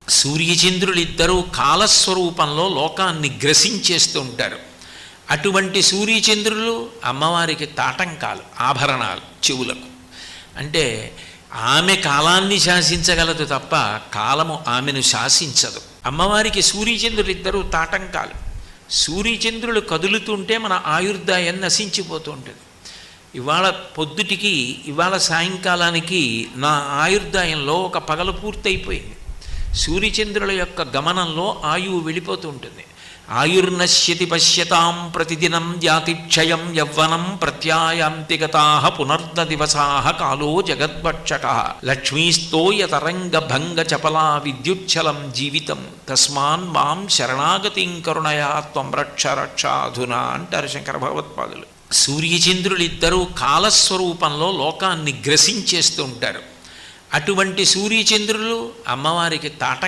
సూర్యచంద్రులిద్దరూ కాలస్వరూపంలో లోకాన్ని గ్రసించేస్తూ ఉంటారు. అటువంటి సూర్యచంద్రులు అమ్మవారికి తాటంకాలు, ఆభరణాలు చెవులకు. అంటే ఆమె కాలాన్ని శాసించగలదు తప్ప కాలము ఆమెను శాసించదు. అమ్మవారికి సూర్యచంద్రులిద్దరూ తాటంకాలు. సూర్యచంద్రులు కదులుతుంటే మన ఆయుర్దాయం నశించిపోతూ ఉంటుంది. ఇవాళ పొద్దుటికి ఇవాళ సాయంకాలానికి నా ఆయుర్దాయంలో ఒక పగలు పూర్తయిపోయింది. సూర్యచంద్రుల యొక్క గమనంలో ఆయువు వెళ్ళిపోతూ ఉంటుంది. ఆయుర్నశ్యతి పశ్యతాం ప్రతిదినం జాతిక్షయం యవ్వనం ప్రత్యాయాంతిగతా పునర్ద దివసా కాలో జగద్భక్షక లక్ష్మీస్తోయ తరంగ భంగ చపలా విద్యుచ్చలం జీవితం తస్మాన్ మాం శరణాగతిం కరుణయా త్వం రక్ష రక్షాధునా అంటారు శంకర భగవత్పాదులు. సూర్యచంద్రులిద్దరూ కాలస్వరూపంలో లోకాన్ని గ్రసించేస్తూ ఉంటారు. అటువంటి సూర్యచంద్రులు అమ్మవారికి తాటం